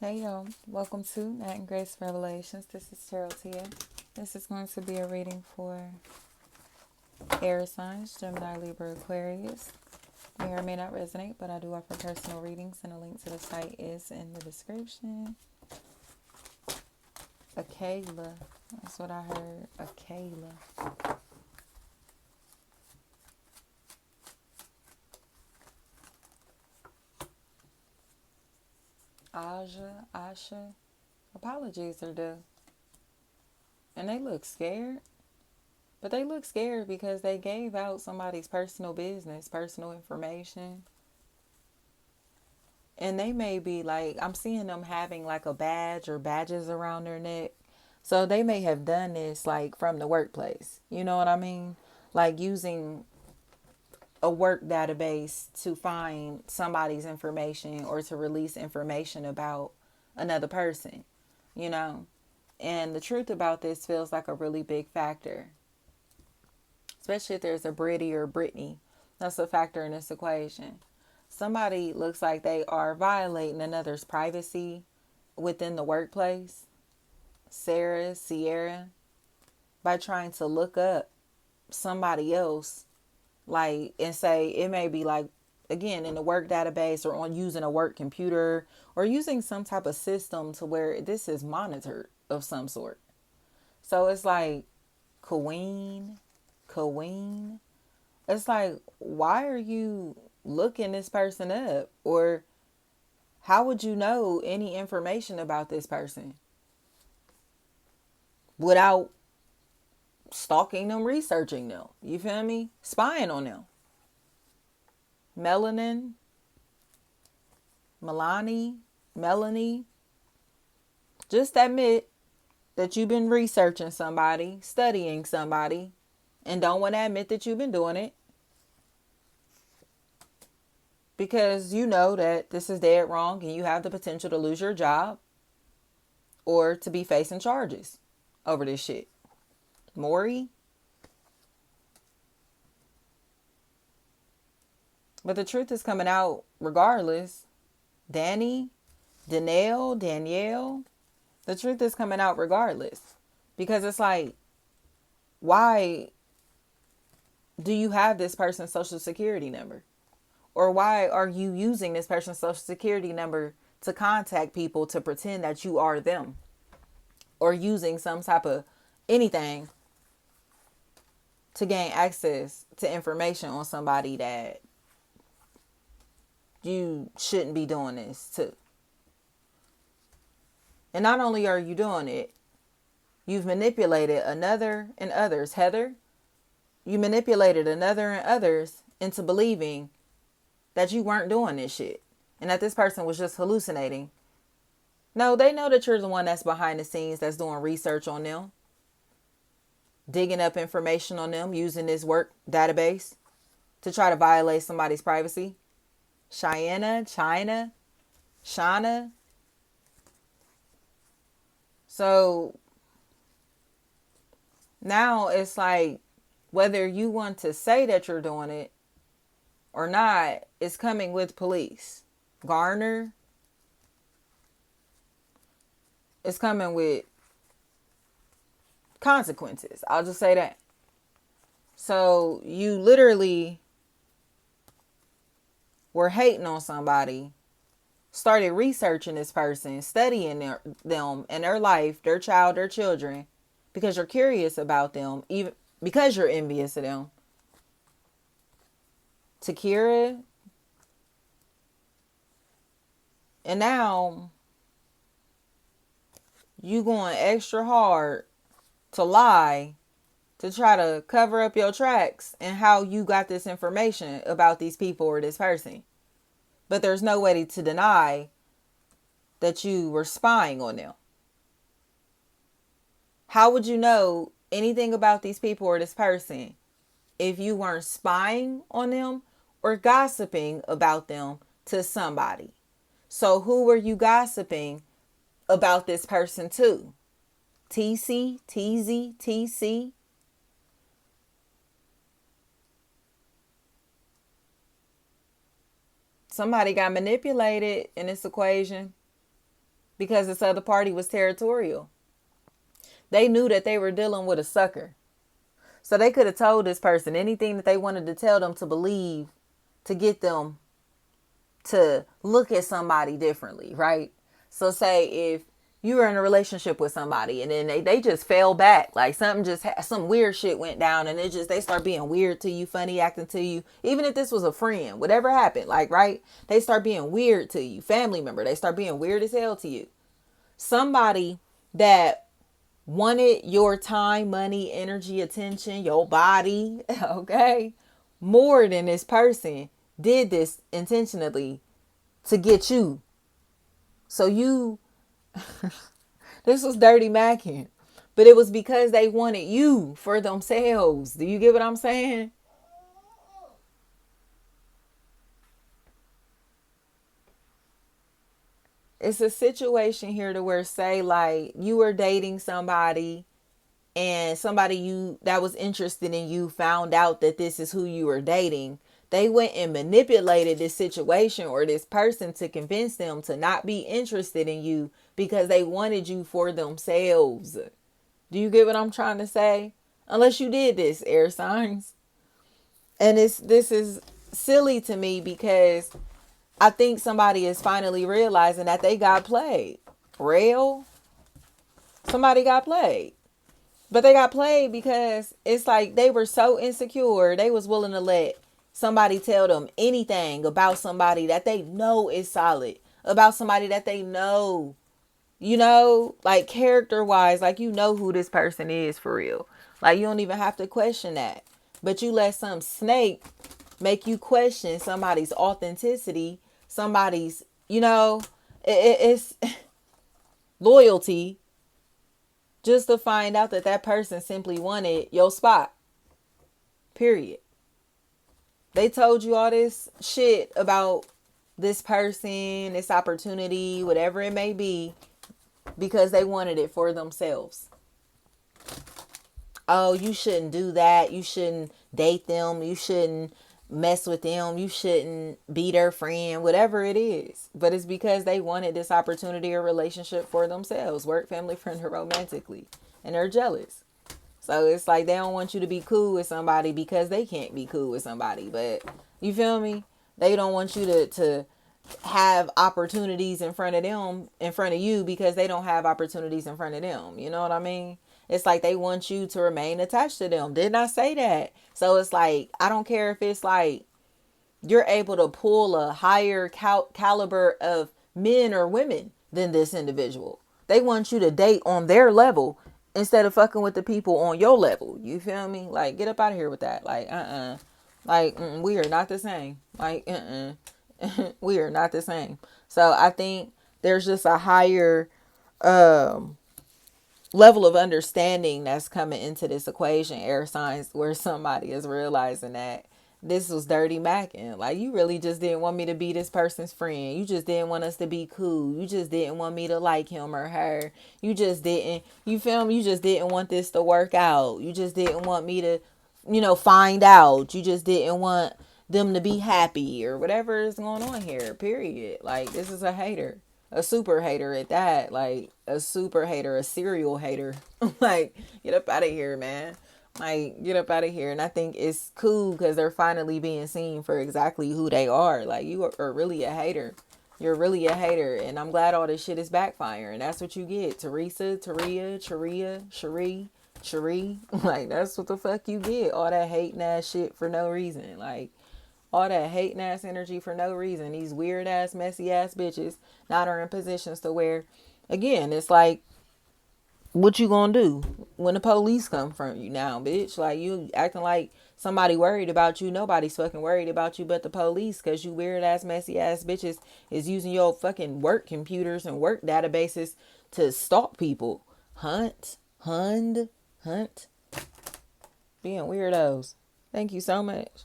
Hey y'all, welcome to Matt and Grace Revelations. This is Tarot Tia. This is going to be a reading for air signs, Gemini, Libra, Aquarius. May or may not resonate, but I do offer personal readings, and a link to the site is in the description. Akela, that's what I heard. Akela. Asha. Apologies are due. And they look scared. But they look scared because they gave out somebody's personal business, personal information. And they may be like, I'm seeing them having like a badge or badges around their neck. So they may have done this like from the workplace. You know what I mean? Like using a work database to find somebody's information or to release information about another person, you know? And the truth about this feels like a really big factor, especially if there's a Britty or Brittany. That's a factor in this equation. Somebody looks like they are violating another's privacy within the workplace, Sierra, by trying to look up somebody else, like, and say it may be like, again, in the work database or on using a work computer or using some type of system to where this is monitored of some sort. So it's like, Queen, it's like, why are you looking this person up? Or how would you know any information about this person without stalking them, researching them? You feel me? Spying on them. Melanie, just admit that you've been researching somebody, studying somebody, and don't want to admit that you've been doing it. Because you know that this is dead wrong and you have the potential to lose your job or to be facing charges over this shit. Maury. But the truth is coming out regardless. Danielle. The truth is coming out regardless. Because it's like, why do you have this person's social security number? Or why are you using this person's social security number to contact people to pretend that you are them? Or using some type of anything to gain access to information on somebody that you shouldn't be doing this to. And not only are you doing it, you've manipulated another and others. Heather, you manipulated another and others into believing that you weren't doing this shit and that this person was just hallucinating. No, they know that you're the one that's behind the scenes, that's doing research on them, digging up information on them, using this work database to try to violate somebody's privacy. Shauna. So now it's like, whether you want to say that you're doing it or not, it's coming with police. Garner, it's coming with consequences. I'll just say that. So you literally were hating on somebody, started researching this person, studying them and their life, their child, their children, because you're curious about them, even because you're envious of them. Takira. And now you going extra hard to lie to try to cover up your tracks and how you got this information about these people or this person. But there's no way to deny that you were spying on them. How would you know anything about these people or this person if you weren't spying on them or gossiping about them to somebody? So who were you gossiping about this person to? TC, TZ, TC. Somebody got manipulated in this equation. because this other party was territorial. They knew that they were dealing with a sucker. So they could have told this person anything that they wanted to tell them to believe to get them to look at somebody differently, right? So say if you were in a relationship with somebody and then they just fell back, like something just some weird shit went down and they start being weird to you, funny acting to you, even if this was a friend, whatever happened, like, right, they start being weird to you, family member, they start being weird as hell to you. Somebody that wanted your time, money, energy, attention, your body, okay, more than this person did this intentionally to get you. So you, this was dirty macking, but it was because they wanted you for themselves. Do you get what I'm saying? It's a situation here to where, say, like you were dating somebody and somebody you that was interested in you found out that this is who you were dating. They went and manipulated this situation or this person to convince them to not be interested in you because they wanted you for themselves. Do you get what I'm trying to say? Unless you did this, air signs. And this is silly to me because I think somebody is finally realizing that they got played. Real? Somebody got played. But they got played because it's like they were so insecure, they was willing to let somebody tell them anything about somebody that they know is solid, about somebody that they know, like character wise, like who this person is for real. Like you don't even have to question that. But you let some snake make you question somebody's authenticity, somebody's, it's loyalty, just to find out that that person simply wanted your spot. Period. They told you all this shit about this person, this opportunity, whatever it may be, because they wanted it for themselves. Oh, you shouldn't do that. You shouldn't date them. You shouldn't mess with them. You shouldn't be their friend, whatever it is. But it's because they wanted this opportunity or relationship for themselves, work, family, friend, or romantically. And they're jealous. So it's like they don't want you to be cool with somebody because they can't be cool with somebody. But you feel me? They don't want you to have opportunities in front of them, in front of you, because they don't have opportunities in front of them. You know what I mean? It's like they want you to remain attached to them. Didn't I say that? So it's like, I don't care if it's like you're able to pull a higher caliber of men or women than this individual. They want you to date on their level instead of fucking with the people on your level. You feel me? Like, get up out of here with that. Like, like, we are not the same. Like, we are not the same. So I think there's just a higher level of understanding that's coming into this equation, air signs, where somebody is realizing that this was dirty macking. Like, you really just didn't want me to be this person's friend. You just didn't want us to be cool. You just didn't want me to like him or her. You just didn't, you feel me? You just didn't want this to work out. You just didn't want me to, find out. You just didn't want them to be happy or whatever is going on here, period. Like, this is a hater. A super hater at that. Like, a super hater, a serial hater. Like, get up out of here, man. Like, get up out of here. And I think it's cool because they're finally being seen for exactly who they are. Like, you are really a hater. You're really a hater. And I'm glad all this shit is backfiring. That's what you get. Teresa, Taria, Charia, Cherie. Like, that's what the fuck you get. All that hating ass shit for no reason. Like, all that hating ass energy for no reason. These weird ass, messy ass bitches not are in positions to where, again, it's like, what you gonna do when the police come from you now, bitch? Like, you acting like somebody worried about you. Nobody's fucking worried about you but the police, because you weird ass, messy ass bitches is using your fucking work computers and work databases to stalk people. Hunt. Being weirdos. Thank you so much.